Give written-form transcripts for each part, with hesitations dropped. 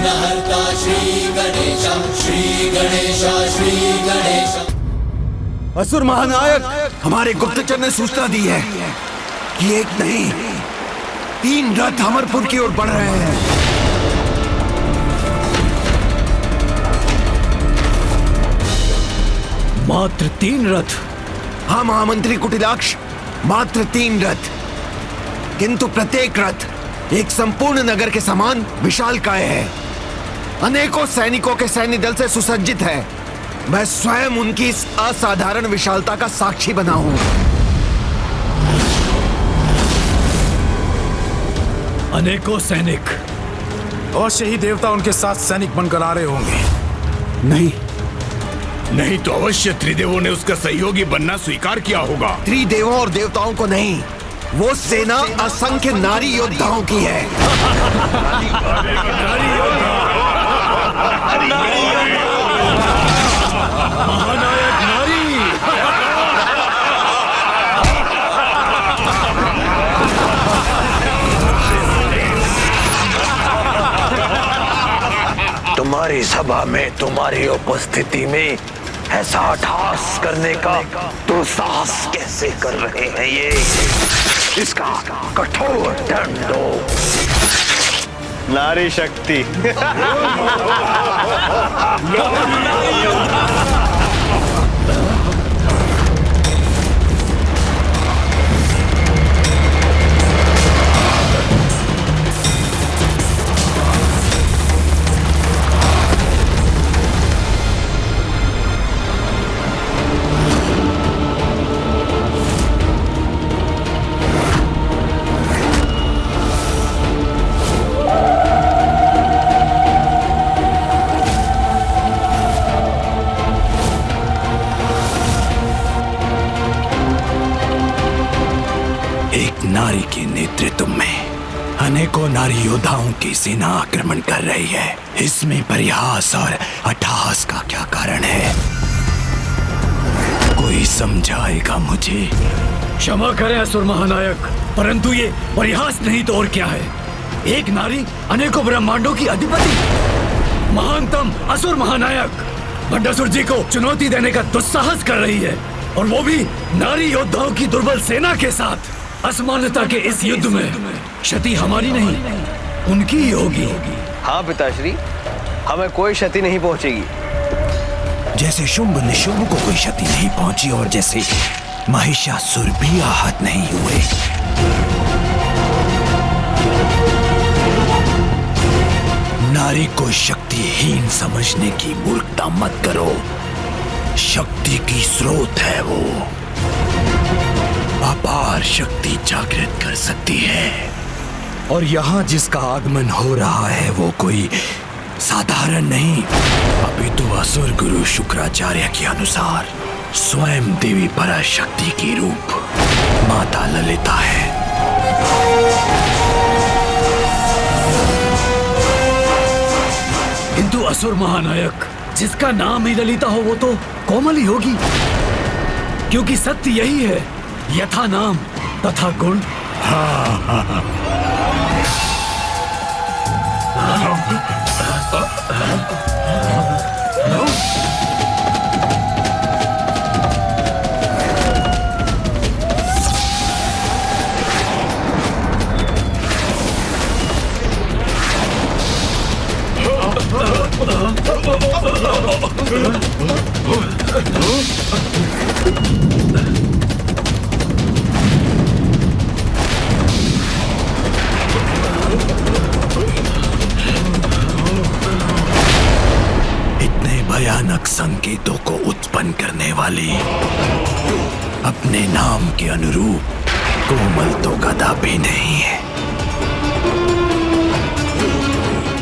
विघ्नहर्ता श्री गणेश, श्री गणेश, श्री गणेश। असुर महानायक, हमारे गुप्तचर ने सूचना दी है कि एक नहीं 3 रथ अमरपुर की ओर बढ़ रहे हैं। मात्र 3 रथ? हाँ महामंत्री कुटिलाक्ष, मात्र 3 रथ, किंतु प्रत्येक रथ एक संपूर्ण नगर के समान विशालकाय है। अनेकों सैनिकों के सैन्य दल से सुसज्जित है। मैं स्वयं उनकी इस असाधारण विशालता का साक्षी बना हूं। अनेकों सैनिक? अवश्य ही देवता उनके साथ सैनिक बनकर आ रहे होंगे। नहीं तो अवश्य त्रिदेवों ने उसका सहयोगी बनना स्वीकार किया होगा। त्रिदेवों और देवताओं को नहीं, वो सेना असंख्य नारी योद्धाओं की है। महानायक नारी! तुम्हारी सभा में, तुम्हारी उपस्थिति में ऐसा अट्टहास करने का दुस्साहस कैसे कर रहे हैं ये? इसका कठोर दंड दो। नारी शक्ति। नारी के नेतृत्व में अनेकों नारी योद्धाओं की सेना आक्रमण कर रही है। इसमें परिहास और अट्टहास का क्या कारण है? कोई समझाएगा मुझे? क्षमा करें असुर महानायक, परंतु ये परिहास नहीं तो और क्या है? एक नारी अनेकों ब्रह्मांडों की अधिपति, महानतम असुर महानायक भंडासुर जी को चुनौती देने का दुस्साहस कर रही है, और वो भी नारी योद्धाओं की दुर्बल सेना के साथ। असमानता के इस युद्ध में क्षति हमारी नहीं, उनकी ही होगी। हाँ पिताश्री, हमें कोई क्षति नहीं पहुंचेगी। जैसे शुंभ निशुंभ को कोई क्षति नहीं पहुंची और जैसे महिषासुर भी आहत नहीं हुए। नारी को शक्तिहीन समझने की मूर्खता मत करो। शक्ति की स्रोत है वो, अपार शक्ति जागृत कर सकती है। और यहाँ जिसका आगमन हो रहा है वो कोई साधारण नहीं, अपितु असुर गुरु शुक्राचार्य के अनुसार स्वयं देवी पराशक्ति की रूप माता ललिता है। किंतु असुर महानायक, जिसका नाम ही ललिता हो वो तो कोमल ही होगी, क्योंकि सत्य यही है, यथा नाम तथा गुण। भयानक संकेतों को उत्पन्न करने वाली, अपने नाम के अनुरूप कोमल तो कदापि नहीं है।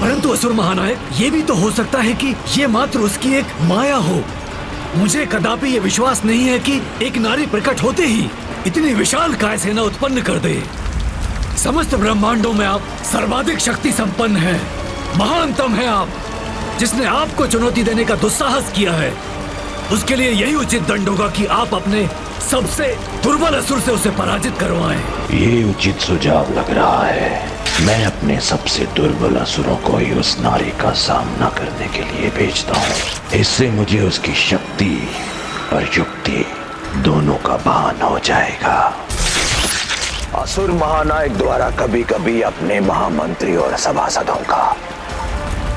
परंतु असुर महानायक, ये भी तो हो सकता है कि ये मात्र उसकी एक माया हो। मुझे कदापि ये विश्वास नहीं है कि एक नारी प्रकट होते ही इतनी विशाल काय सेना उत्पन्न कर दे। समस्त ब्रह्मांडों में आप सर्वाधिक शक्ति संपन्न हैं, महानतम है आप, जिसने आपको चुनौती देने का दुस्साहस किया है। उसके लिए यही उचित दंड होगा कि आप अपने सबसे दुर्बल असुर से उसे पराजित करवाएं। ये उचित सुझाव लग रहा है। मैं अपने सबसे दुर्बल असुरों को ही उस नारी का सामना करने के लिए भेजता हूँ। इससे मुझे उसकी शक्ति और युक्ति दोनों का भान हो जाएगा। असुर महानायक द्वारा कभी कभी अपने महामंत्री और सभासदों का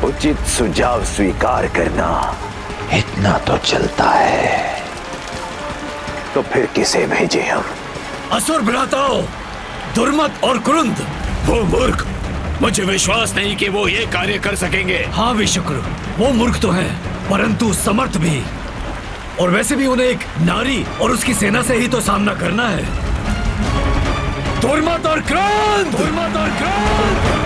उचित सुझाव स्वीकार करना इतना तो चलता है, तो फिर किसे भेजे हम? असुर भ्राताओं, दुर्मत और कुरुंद। वो मूर्ख, मुझे विश्वास नहीं कि वो ये कार्य कर सकेंगे। हाँ विशुक्र, वो मूर्ख तो हैं, परंतु समर्थ भी। और वैसे भी उन्हें एक नारी और उसकी सेना से ही तो सामना करना है। दुर्मत और क्रांत, दुर्मत और क्रांत।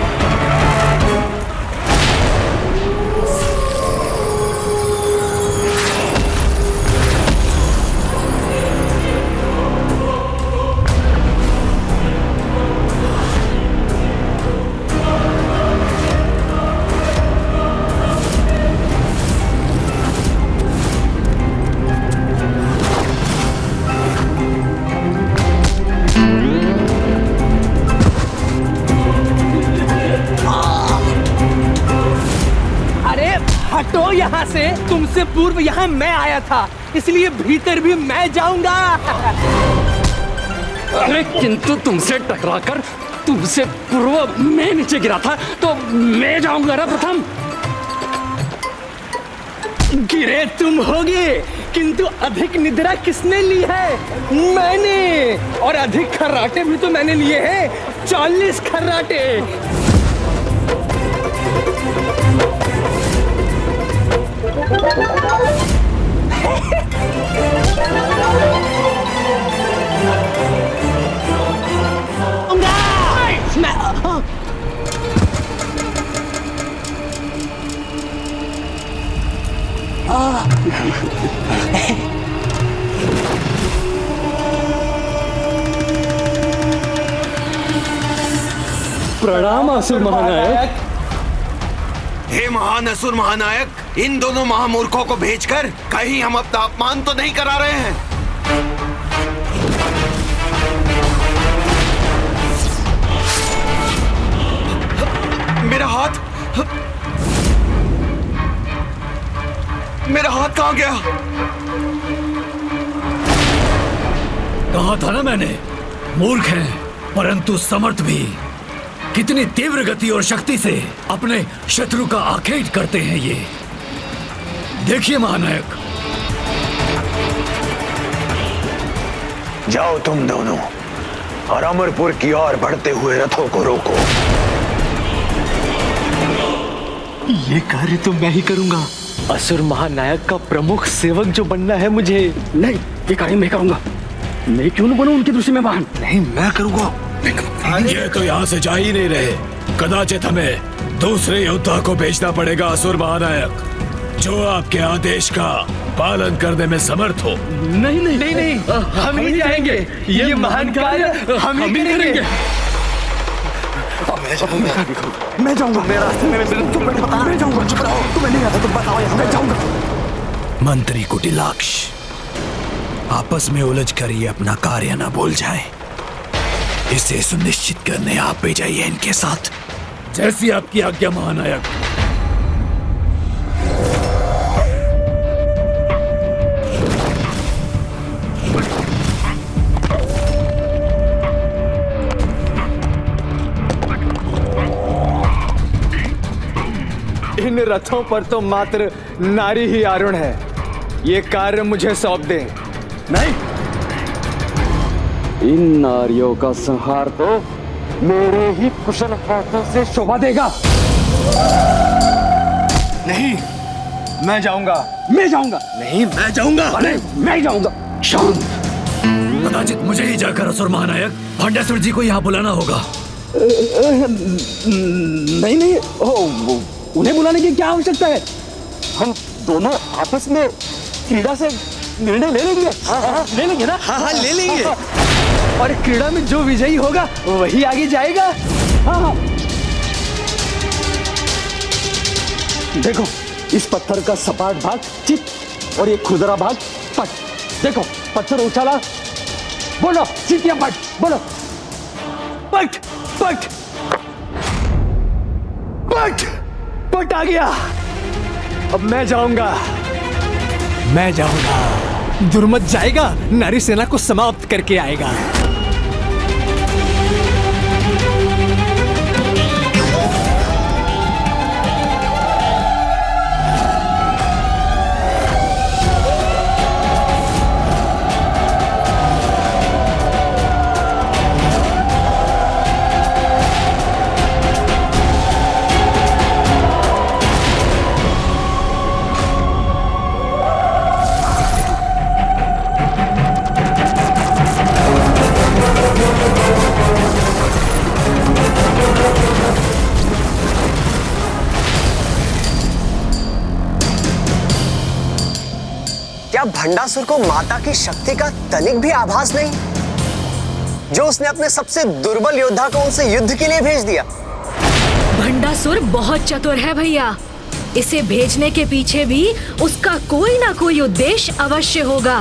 हटो यहाँ से, तुमसे पूर्व यहाँ मैं आया था, इसलिए भीतर भी मैं जाऊंगा। अरे किंतु तुमसे टकराकर तुमसे पूर्व मैं नीचे गिरा था, तो मैं जाऊंगा ना प्रथम। गिरे तुम होगे, किंतु अधिक निद्रा किसने ली है? मैंने। और अधिक खर्राटे भी तो मैंने लिए हैं, 40 खर्राटे। प्रणाम असुर महानायक। हे महान असुर महानायक, इन दोनों महामूर्खों को भेजकर कहीं हम अपना अपमान तो नहीं करा रहे हैं? मेरा हाथ, मेरा हाथ कहाँ गया? कहा था ना मैंने, मूर्ख हैं परंतु समर्थ भी। कितनी तीव्र गति और शक्ति से अपने शत्रु का आखेट करते हैं ये। देखिए महानायक। जाओ तुम दोनों और अमरपुर की ओर बढ़ते हुए रथों को रोको। ये कार्य तो मैं ही करूंगा। असुर महानायक का प्रमुख सेवक जो बनना है मुझे। नहीं, ये कार्य मैं करूंगा। मैं क्यों न बनूं उनकी दृष्टि में वाहन? नहीं, मैं करूंगा। ये तो यहाँ से जा ही नहीं रहे। कदाचित हमें दूसरे योद्धा को भेजना पड़ेगा असुर महानायक, जो आपके आदेश का पालन करने में समर्थ हो। नहीं नहीं नहीं, नहीं। हम ही जाएंगे। ये महान कार्य हम ही करेंगे। मैं जाऊंगा। मैं रास्ते में तुम बता। मैं जाऊंगा। चुप रहो, तुम्हें नहीं आता, तुम बताओ। मैं जाऊंगा। मंत्री कुटिलाक्ष, आपस में उलझ कर ये अपना कार्य न भूल जाए। इसे सुनिश्चित करने आप भी जाइए इनके साथ। जैसी आपकी आज्ञा महानायक। इन रथों पर तो मात्र नारी ही आरूढ़ है। ये कार्य मुझे सौंप दें। नहीं, इन नारियों का संहार तो मेरे ही कुशल हाथों से शोभा देगा। नहीं, मैं जाऊंगा। मैं जाऊंगा। नहीं, मैं जाऊंगा। अरे मैं जाऊंगा। शांत। कदाचित मुझे ही जाकर असुर महानायक भांडासुर जी को यहाँ बुलाना होगा। नहीं नहीं, उन्हें बुलाने की क्या आवश्यकता है? हम दोनों आपस में क्रीड़ा से निर्णय ले लेंगे। ले लेंगे ना? हाँ, ले लेंगे। और क्रीड़ा में जो विजयी होगा वही आगे जाएगा। हाँ। देखो, इस पत्थर का सपाट भाग चित और ये खुरदरा भाग पट। देखो, पत्थर उछाला, बोलो चित या पट, बोलो। पट पट। पट आ गया। अब मैं जाऊंगा। दुर्मत जाएगा, नारी सेना को समाप्त करके आएगा। क्या भंडासुर को माता की शक्ति का तनिक भी आभास नहीं, जो उसने अपने सबसे दुर्बल योद्धा को उनसे युद्ध के लिए भेज दिया? भंडासुर बहुत चतुर है भैया। इसे भेजने के पीछे भी उसका कोई ना कोई उद्देश्य अवश्य होगा।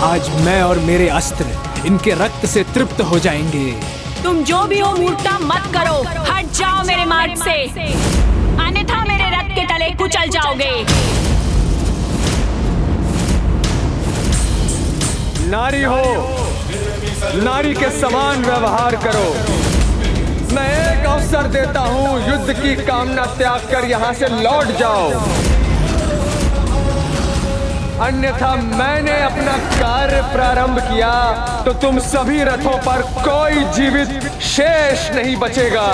आज मैं और मेरे अस्त्र इनके रक्त से तृप्त हो जाएंगे। तुम जो भी हो मूर्खता मत करो, हट जाओ मेरे मार्ग से, अन्यथा मेरे रथ के तले कुचल जाओगे। नारी हो, नारी के समान व्यवहार करो। मैं एक अवसर देता हूँ, युद्ध की कामना त्याग कर यहाँ से लौट जाओ, अन्यथा मैंने अपना कार्य प्रारंभ किया तो तुम सभी रथों पर कोई जीवित शेष नहीं बचेगा।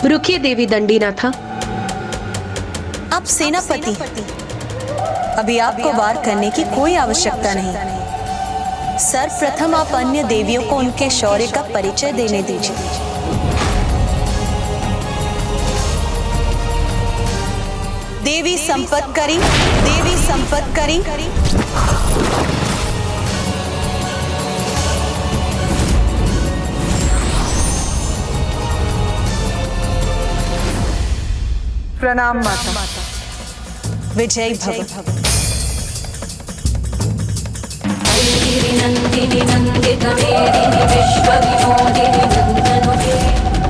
रुकिए देवी दंडीनाथा। आप सेनापति, अभी आपको वार करने की कोई आवश्यकता नहीं। सर्वप्रथम आप अन्य देवियों को उनके शौर्य का परिचय देने दीजिए। देवी संपत्करी, देवी संपत्करी। प्रणाम माता। विजय भव। नंदिनी नंदित मेदिनी विश्वविनोदिनी नंदनुते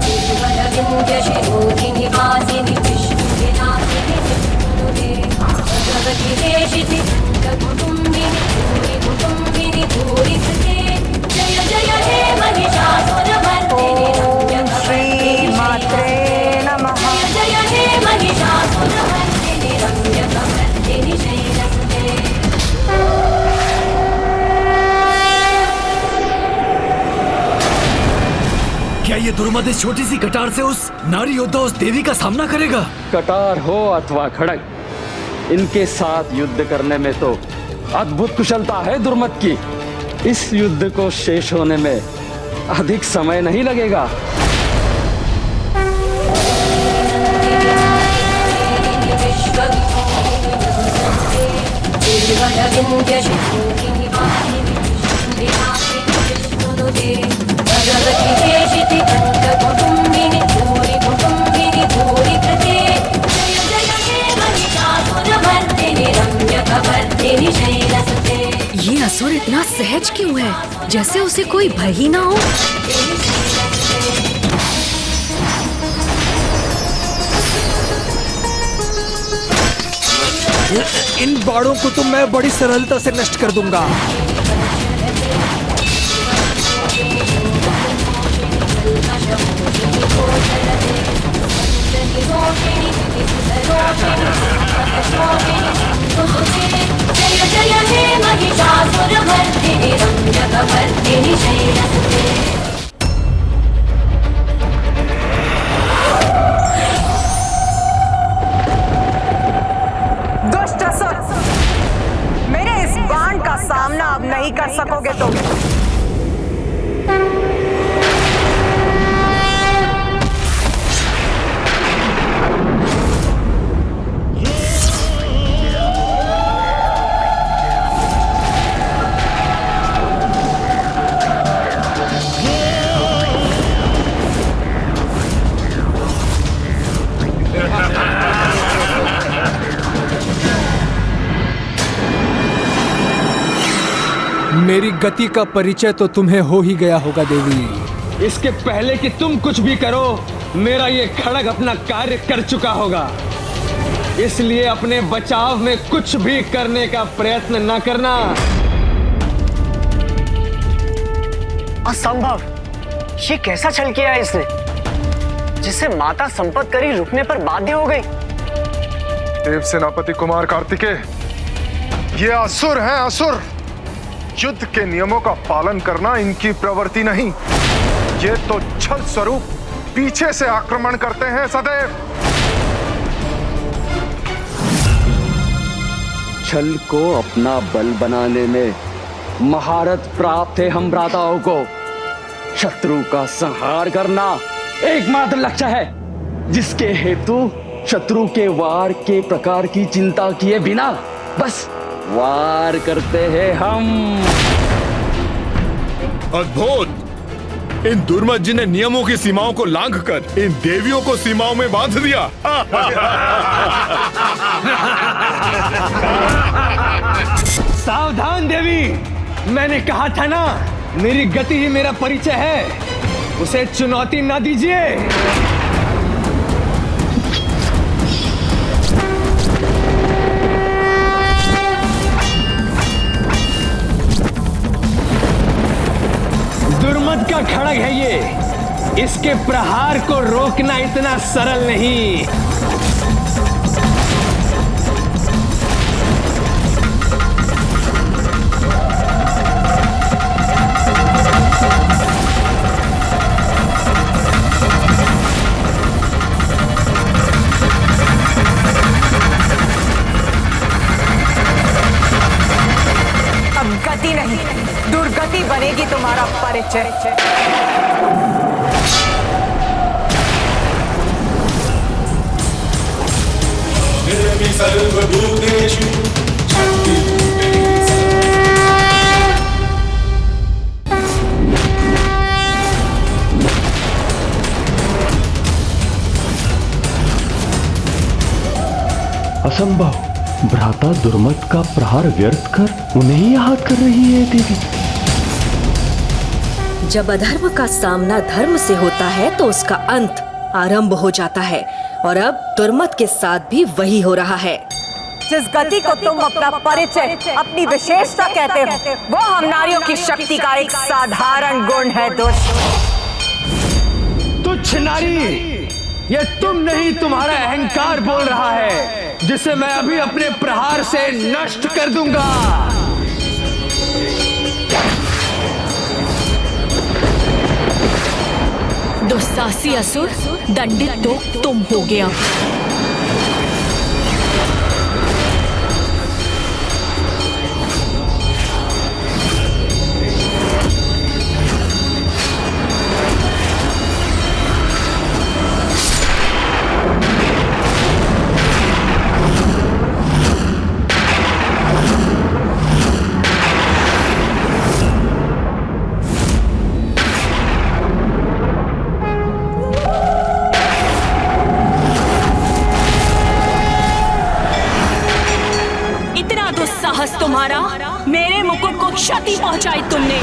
निर्मलविंध्य शिरोधिनि वासिनि विष्णुविनाशिनि नंदनुते भगवति देशिति कुटुम्बिनि भूरि कुटुम्बिनि भूरि कृते जय जय हे महिषासुरमर्दिनि रम्यकवर्दिनि मात्रे नमः। जय हे महिषासुरमर्दिनि रम्यकवर्दिनि शैलसुते। क्या ये दुर्मत इस छोटी सी कटार से उस नारी योद्धा उस देवी का सामना करेगा? कटार हो अथवा खड़ग, इनके साथ युद्ध करने में तो अद्भुत कुशलता है दुर्मत की। इस युद्ध को शेष होने में अधिक समय नहीं लगेगा। ये असुर इतना सहज क्यों है, जैसे उसे कोई भय ही ना हो। इन बाड़ों को तो मैं बड़ी सरलता से नष्ट कर दूंगा। जय हे महिषासुरमर्दिनि रम्यकवर्दिनि शैलसुते। दुष्ट असुर, मेरे इस बाण का सामना अब मेरी गति का परिचय तो तुम्हें हो ही गया होगा देवी। इसके पहले कि तुम कुछ भी करो, मेरा ये खड़ग अपना कार्य कर चुका होगा। इसलिए अपने बचाव में कुछ भी करने का प्रयत्न न करना। असंभव! ये कैसा छल किया है इसने, जिससे माता संपतकरी रुकने पर बाध्य हो गई? देव सेनापति कुमार कार्तिकेय, ये असुर हैं, असुर। युद्ध के नियमों का पालन करना इनकी प्रवृत्ति नहीं, ये तो छल स्वरूप पीछे से आक्रमण करते हैं सदैव। छल को अपना बल बनाने में महारत प्राप्त है हम भ्राताओं को। शत्रु का संहार करना एकमात्र लक्ष्य है, जिसके हेतु शत्रु के वार के प्रकार की चिंता किए बिना बस वार करते हैं हम। अद्भुत! इन दुर्मत जी ने नियमों की सीमाओं को लांघकर इन देवियों को सीमाओं में बांध दिया। सावधान देवी, मैंने कहा था ना, मेरी गति ही मेरा परिचय है। उसे चुनौती ना दीजिए। दुर्मत का खड़ग है ये, इसके प्रहार को रोकना इतना सरल नहीं। गति नहीं, दुर्गति बनेगी तुम्हारा परिचय। निर्मि सर्वभूतेषु असंभव! भ्राता दुर्मत का प्रहार व्यर्थ कर उन्हें ही आहत कर रही है देवी। जब अधर्म का सामना धर्म से होता है तो उसका अंत आरंभ हो जाता है, और अब दुर्मत के साथ भी वही हो रहा है। जिस गति को तुम अपना परिचय, अपनी विशेषता कहते हो, वो हम नारियों की शक्ति का एक साधारण गुण है। तुच्छ नारी, ये तुम नहीं, तुम्हारा अहंकार बोल रहा है, जिसे मैं अभी अपने प्रहार से नष्ट कर दूंगा। दुस्साहसी असुर, दंडित तो तुम हो गया। तुम्हारा, मेरे मुकुट को क्षति पहुंचाई तुमने।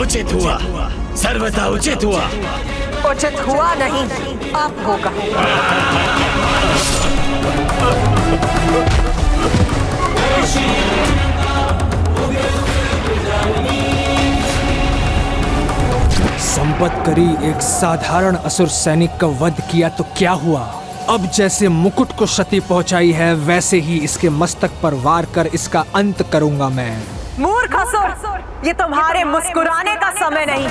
उचित हुआ, सर्वथा उचित हुआ। उचित हुआ नहीं, अब होगा। संपतकरी एक साधारण असुर सैनिक का वध किया तो क्या हुआ? अब जैसे मुकुट को क्षति पहुंचाई है, वैसे ही इसके मस्तक पर वार कर इसका अंत करूंगा मैं। मूर्ख असुर, ये तुम्हारे मुस्कुराने का समय नहीं,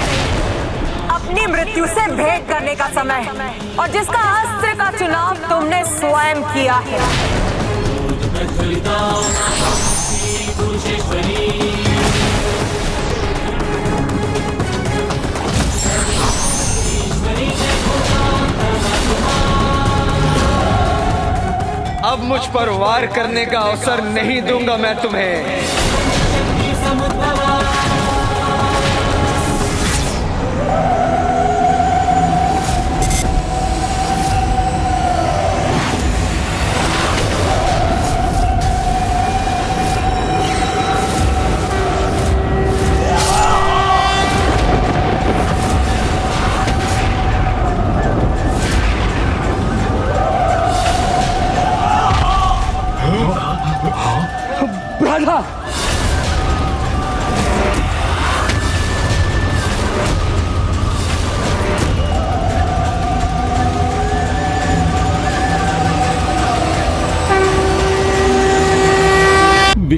अपनी मृत्यु से भेंट करने का समय है, और जिसका अस्त्र का चुनाव तुमने स्वयं किया है। अब मुझ पर वार करने का अवसर नहीं दूंगा मैं तुम्हें।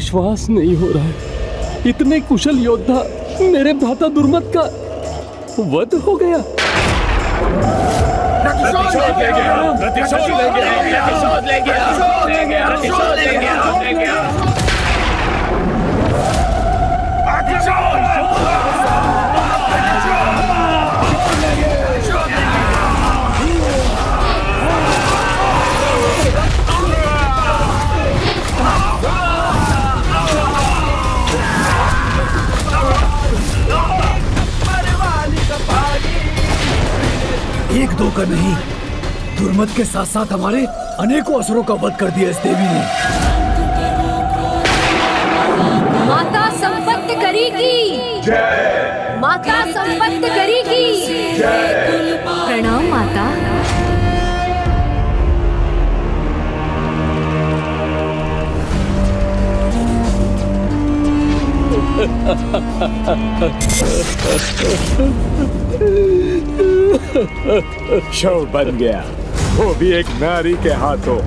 विश्वास नहीं हो रहा है, इतने कुशल योद्धा मेरे भ्राता दुर्मत का वध हो गया। प्रतिशोध लेंगे, प्रतिशोध लेंगे, प्रतिशोध लेंगे, प्रतिशोध लेंगे। एक दो का नहीं, दुर्मत के साथ साथ हमारे अनेकों असुरों का वध कर दिया इस देवी ने। माता संपत्ति करेगी, माता संपत्ति करेगी। प्रणाम माता। शव बन गया, वो भी एक नारी के हाथों।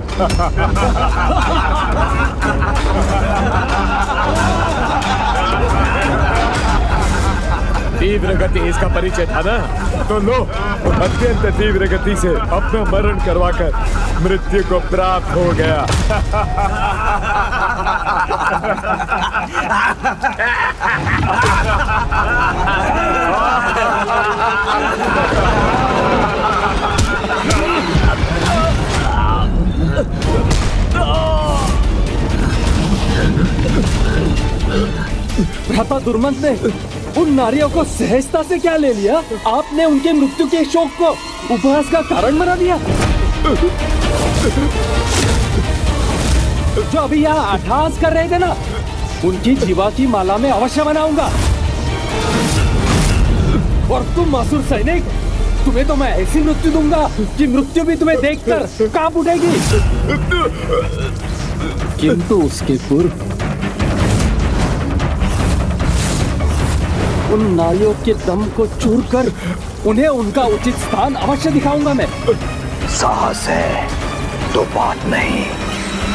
तीव्र गति इसका परिचय था ना, तो लो अत्यंत तीव्र गति से अपना मरण करवाकर मृत्यु को प्राप्त हो गया। भ्राता दुर्मत ने उन नारियों को सहजता से क्या ले लिया? आपने उनके मृत्यु के शोक को उपहास का कारण बना दिया। जो अभी यहाँ अट्टहास कर रहे थे ना, उनकी जीवा की माला में अवश्य बनाऊंगा। और तुम असुर सैनिक, तुम्हें तो मैं ऐसी मृत्यु दूंगा कि मृत्यु भी तुम्हें देखकर कांप उठेगी। किंतु उसके पूर्व उन नारियों के दम को चूर कर उन्हें उनका उचित स्थान अवश्य दिखाऊंगा मैं। साहस है तो बात नहीं,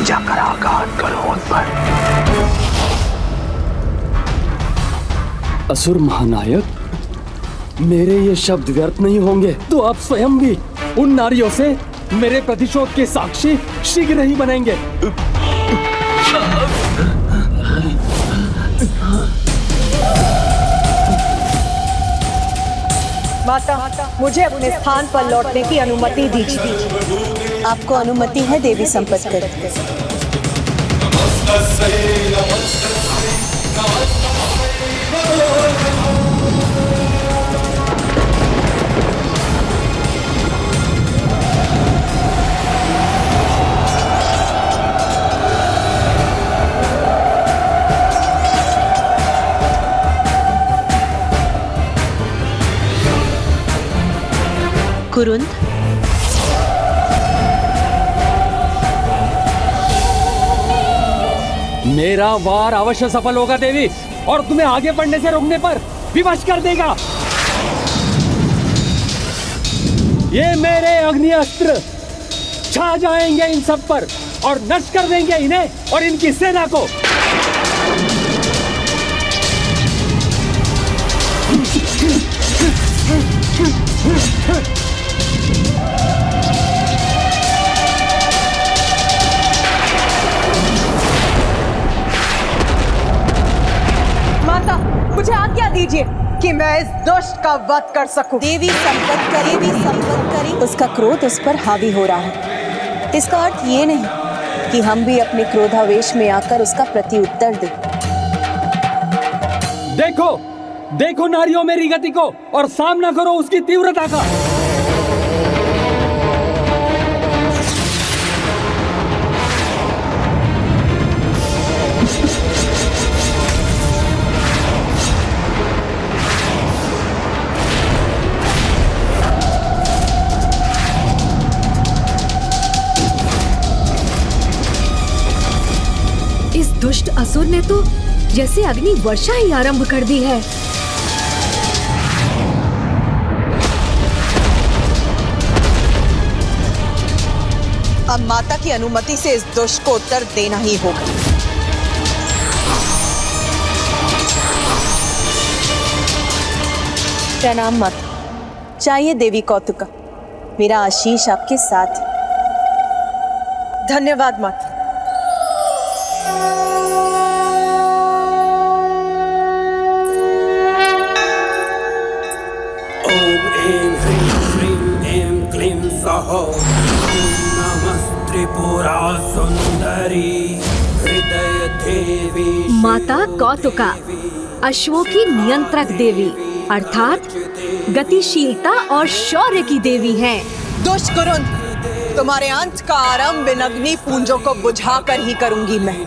जाकर आघात करो उन पर। असुर महानायक, मेरे ये शब्द व्यर्थ नहीं होंगे तो आप स्वयं भी उन नारियों से मेरे प्रतिशोध के साक्षी शीघ्र ही बनेंगे। माता, मुझे अपने स्थान पर लौटने की अनुमति दीजिए। आपको अनुमति है देवी संपत्ति। कुरुंद, मेरा वार अवश्य सफल होगा देवी, और तुम्हें आगे बढ़ने से रोकने पर विवश कर देगा। ये मेरे अग्नि अस्त्र छा जाएंगे इन सब पर और नष्ट कर देंगे इन्हें और इनकी सेना को। माता, मुझे आज्ञा दीजिए कि मैं इस दुष्ट का वध कर सकूं। देवी संपत करे, उसका क्रोध उस पर हावी हो रहा है। इसका अर्थ ये नहीं कि हम भी अपने क्रोधावेश में आकर उसका प्रत्युत्तर दें। देखो, देखो नारियों मेरी गति को और सामना करो उसकी तीव्रता का। इस दुष्ट असुर ने तो जैसे अग्नि वर्षा ही आरंभ कर दी है। अब माता की अनुमति से इस दुष्ट को उत्तर देना ही होगा। प्रणाम माता। चाहिए देवी कौतुका, मेरा आशीष आपके साथ है। धन्यवाद माता। ओम ऐं ह्रीं श्रीं ऐं क्लीं सहो नमस्त्रिपुरा सुंदरी हृदय देवी। माता कौतुका अश्वों की नियंत्रक देवी अर्थात गतिशीलता और शौर्य की देवी हैं। दुष्कुरुन, तुम्हारे अंत का आरंभ इन अग्नि पुंजों को बुझाकर ही करूंगी मैं।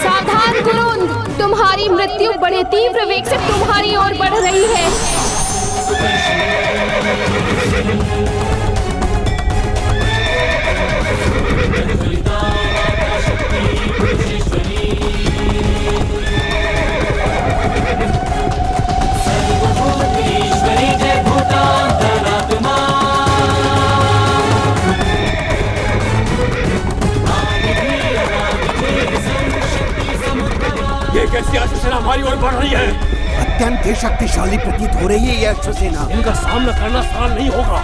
सावधान कुरुंद, तुम्हारी मृत्यु बड़े तीव्र वेग से तुम्हारी ओर बढ़ रही है। ये कैसी अश्वसेना हमारी ओर बढ़ रही है? अत्यंत ही शक्तिशाली प्रतीत हो रही है ये अश्वसेना। इनका सामना करना सरल नहीं होगा।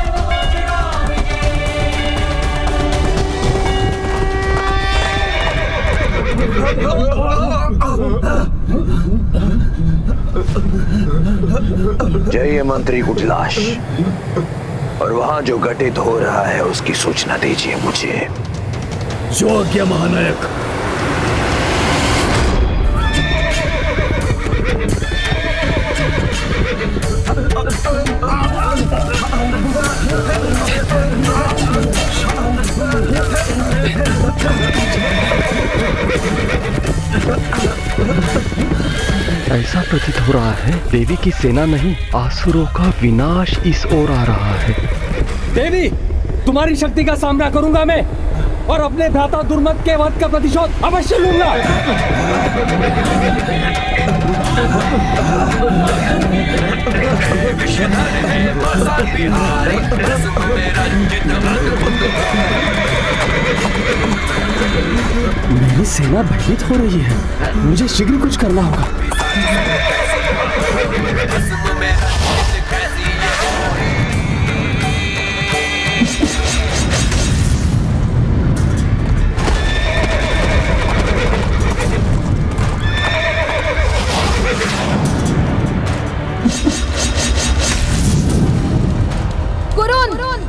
जय मंत्री कुटिलाश, और वहां जो घटित हो रहा है उसकी सूचना दीजिए मुझे। योग्य महानायक। ऐसा प्रतीत हो रहा है देवी की सेना नहीं, आसुरों का विनाश इस ओर आ रहा है। देवी, तुम्हारी शक्ति का सामना करूंगा मैं और अपने भ्राता दुर्मत के वध का प्रतिशोध अवश्य लूंगा। मेरी सेना भयभीत हो रही है, मुझे शीघ्र कुछ करना होगा।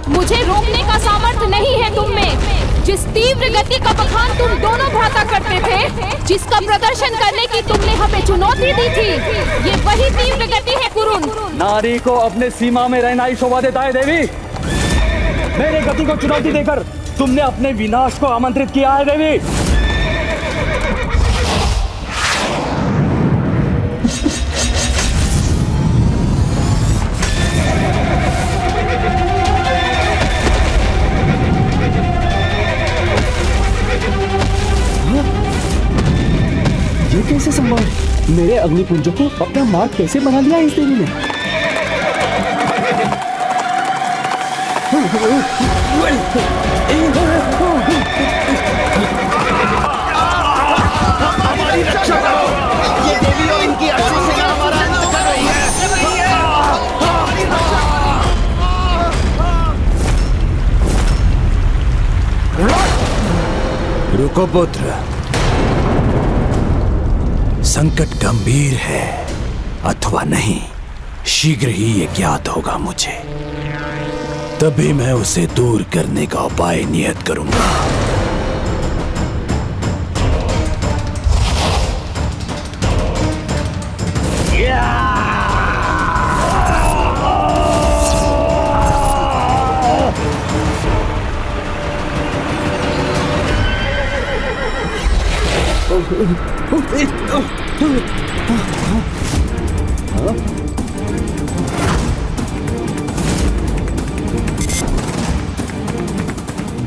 मुझे रोकने का सामर्थ्य नहीं है तुम में। जिस तीव्र गति का बखान तुम दोनों भ्राता करते थे, जिसका प्रदर्शन करने की तुमने हमें चुनौती दी थी, ये वही तीव्र गति है कुरुन। नारी को अपने सीमा में रहना ही शोभा देता है देवी। मेरे गति को चुनौती देकर तुमने अपने विनाश को आमंत्रित किया है देवी। ये कैसे संभव है? मेरे अग्निपुंजों को अपना मार्ग कैसे बना लिया इस देवी ने? हमारी रक्षा करो, ये देवी और इनकी अश्वसेना हमारा अंत कर रही है। रुको पुत्र, संकट गंभीर है अथवा नहीं, शीघ्र ही ये ज्ञात होगा मुझे। तभी मैं उसे दूर करने का उपाय नियत करूंगा।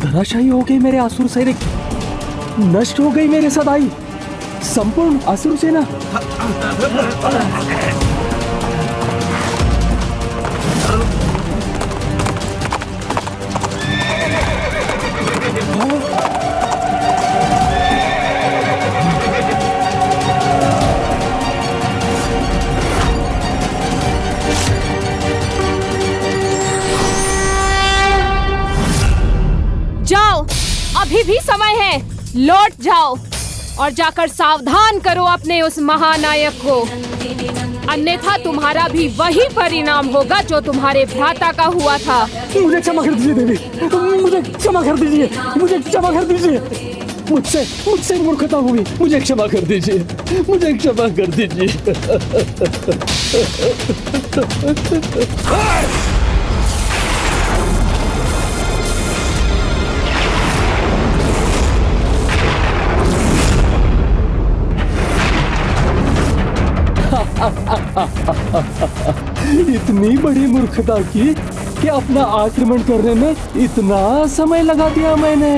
धराशायी हो गई मेरे असुर सैनिक, नष्ट हो गई मेरे सदाई संपूर्ण असुर सेना। जाओ, अभी भी समय है, लौट जाओ और जाकर सावधान करो अपने उस महानायक को, अन्यथा तुम्हारा भी वही परिणाम होगा जो तुम्हारे भ्राता का हुआ था। मुझे क्षमा कर दीजिए देवी, मुझे क्षमा कर दीजिए, मुझे क्षमा कर दीजिए। मुझसे मूर्खता हुई, मुझे क्षमा कर दीजिए, मुझे क्षमा कर दीजिए। इतनी बड़ी मूर्खता की कि अपना आक्रमण करने में इतना समय लगा दिया मैंने।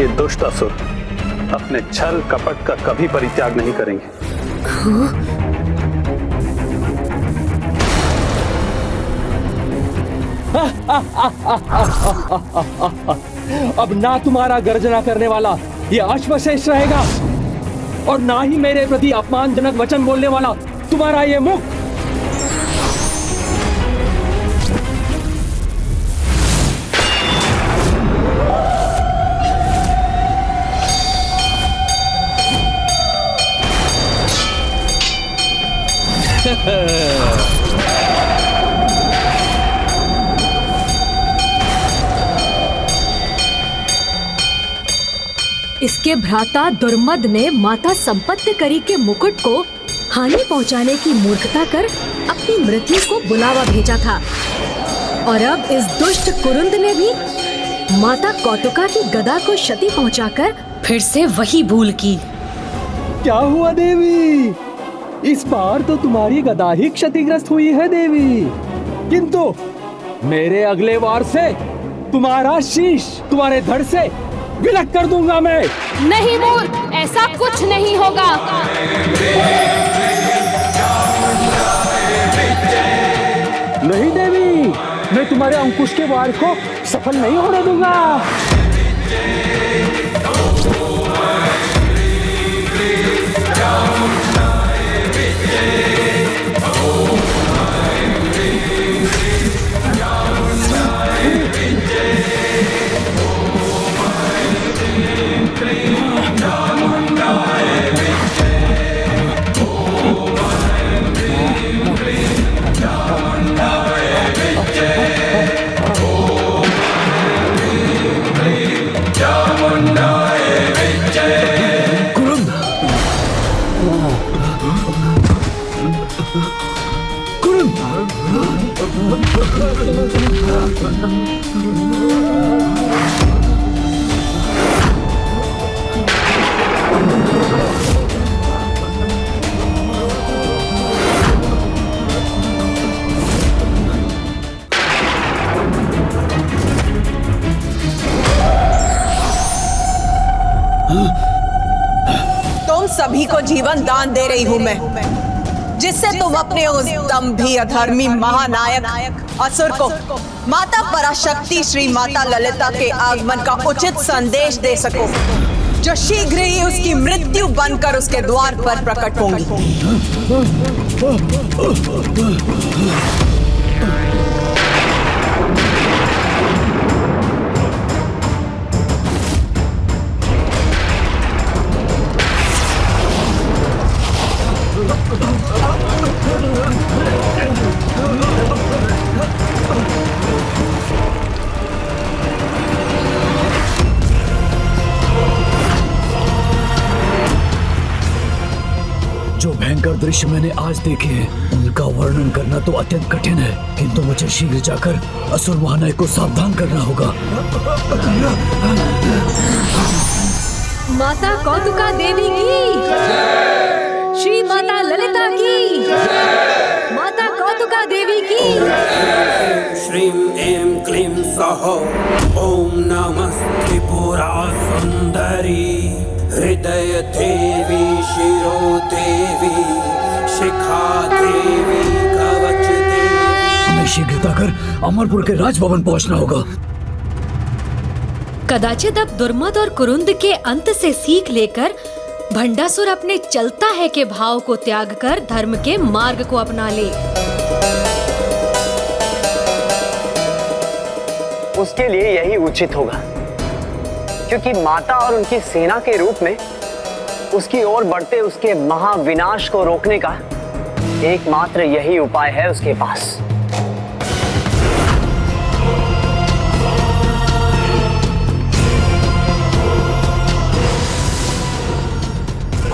ये दुष्ट असुर अपने छल कपट का कभी परित्याग नहीं करेंगे। अब ना तुम्हारा गर्जना करने वाला ये अश्वशेष रहेगा और ना ही मेरे प्रति अपमानजनक वचन बोलने वाला तुम्हारा ये मुख। इसके भ्राता दुर्मद ने माता संपत्तिकरी के मुकुट को हानि पहुंचाने की मूर्खता कर अपनी मृत्यु को बुलावा भेजा था और अब इस दुष्ट कुरुंद ने भी माता कौतुका की गदा को क्षति पहुंचाकर फिर से वही भूल की। क्या हुआ देवी? इस बार तो तुम्हारी गदा ही क्षतिग्रस्त हुई है देवी, किंतु मेरे अगले वार से तुम्हारा शीश तुम्हारे धड़ से विलक कर दूंगा मैं। नहीं मूर्ख, ऐसा कुछ नहीं होगा। नहीं देवी, मैं तुम्हारे अंकुश के वार को सफल नहीं होने दूंगा। तुम सभी को जीवन दान दे रही हूँ मैं, जिससे तुम अपने उस दंभी अधर्मी महानायक असुर को माता पराशक्ति श्री माता ललिता के आगमन का उचित संदेश दे सको, जो शीघ्र ही उसकी मृत्यु बनकर उसके द्वार पर प्रकट होंगी। दृश्य मैंने आज देखे हैं उनका वर्णन करना तो अत्यंत कठिन है, किंतु मुझे शीघ्र जाकर असुर महानायक को सावधान करना होगा। माता कौतुका देवी की, श्री माता ललिता की, माता कौतुका देवी की। श्रीं ऐं क्लीं सौः ॐ नमः त्रिपुरा सुंदरी हृदय देवी शिरो देवी शिखा देवी कवच देवी। हमें शीघ्रता कर अमरपुर के राजभवन पहुंचना होगा। कदाचित अब दुर्मद और कुरुंद के अंत से सीख लेकर भंडासुर अपने चलता है के भाव को त्याग कर धर्म के मार्ग को अपना ले। उसके लिए यही उचित होगा, क्योंकि माता और उनकी सेना के रूप में उसकी ओर बढ़ते उसके महाविनाश को रोकने का एकमात्र यही उपाय है उसके पास।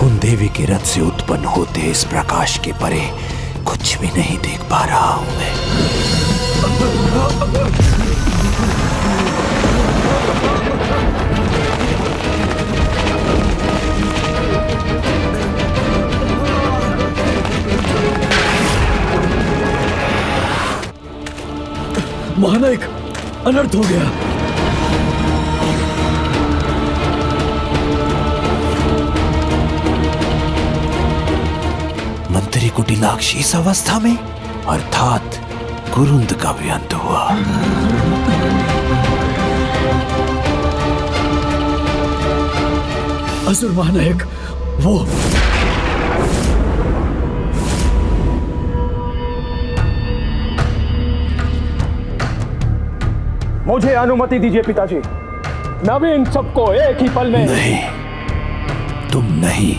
उन देवी के रथ से उत्पन्न होते इस प्रकाश के परे कुछ भी नहीं देख पा रहा हूं मैं। महानायक, अनर्थ हो गया। मंत्री कुटिलाक्ष इस अवस्था में, अर्थात कुरुंद का भी अंत हुआ। असुर महानायक, वो मुझे अनुमति दीजिए पिताजी, नवीन सबको एक ही पल में। नहीं, तुम नहीं।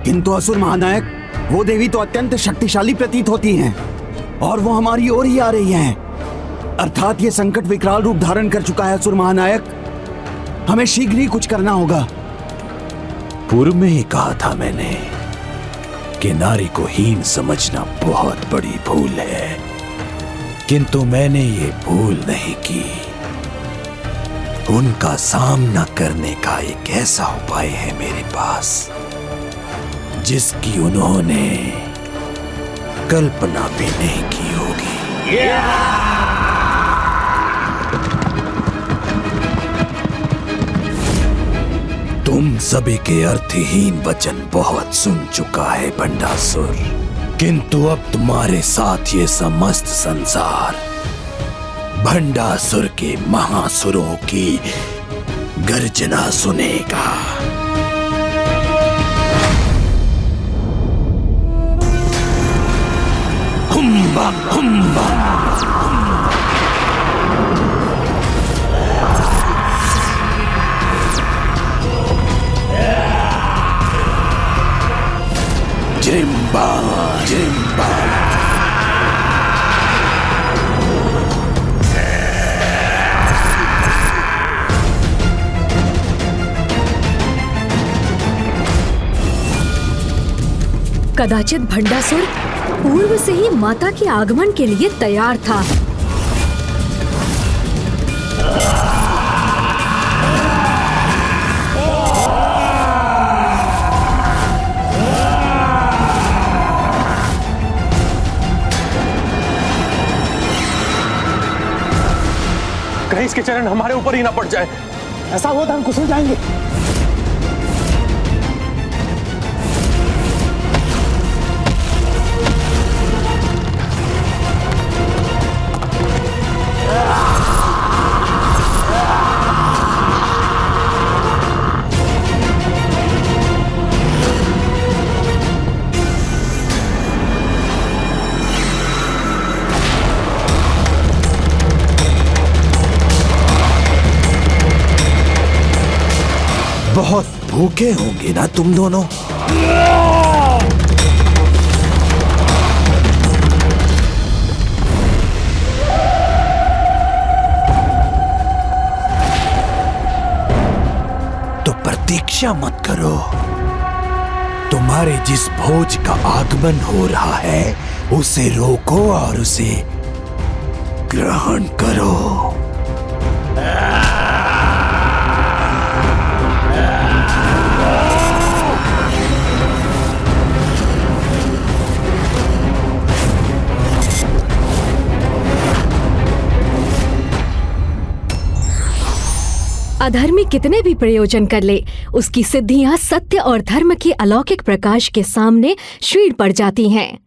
किंतु असुर महानायक, वो देवी तो अत्यंत शक्तिशाली प्रतीत होती हैं और वो हमारी ओर ही आ रही हैं। अर्थात ये संकट विकराल रूप धारण कर चुका है असुर महानायक, हमें शीघ्र ही कुछ करना होगा। पूर्व में ही कहा था मैंने कि नारी को हीन समझना बहुत बड़ी भूल है, किंतु मैंने ये भूल नहीं की। उनका सामना करने का एक ऐसा उपाय है मेरे पास जिसकी उन्होंने कल्पना भी नहीं की होगी। तुम सभी के अर्थहीन वचन बहुत सुन चुका है भंडासुर, किंतु अब तुम्हारे साथ ये समस्त संसार भंडासुर के महासुरों की गर्जना सुनेगा। हुम्बा हुम्बा। जिम्बा जिम्बा। कदाचित भंडासुर पूर्व से ही माता के आगमन के लिए तैयार था। कहीं इसके चरण हमारे ऊपर ही ना पड़ जाए, ऐसा हुआ तो हम कुचल जाएंगे। बहुत भूखे होंगे ना तुम दोनों? तो प्रतीक्षा मत करो, तुम्हारे जिस भोज का आगमन हो रहा है उसे रोको और उसे ग्रहण करो। अधर्मी कितने भी प्रयोजन कर ले, उसकी सिद्धियां सत्य और धर्म के अलौकिक प्रकाश के सामने क्षीण पड़ जाती हैं।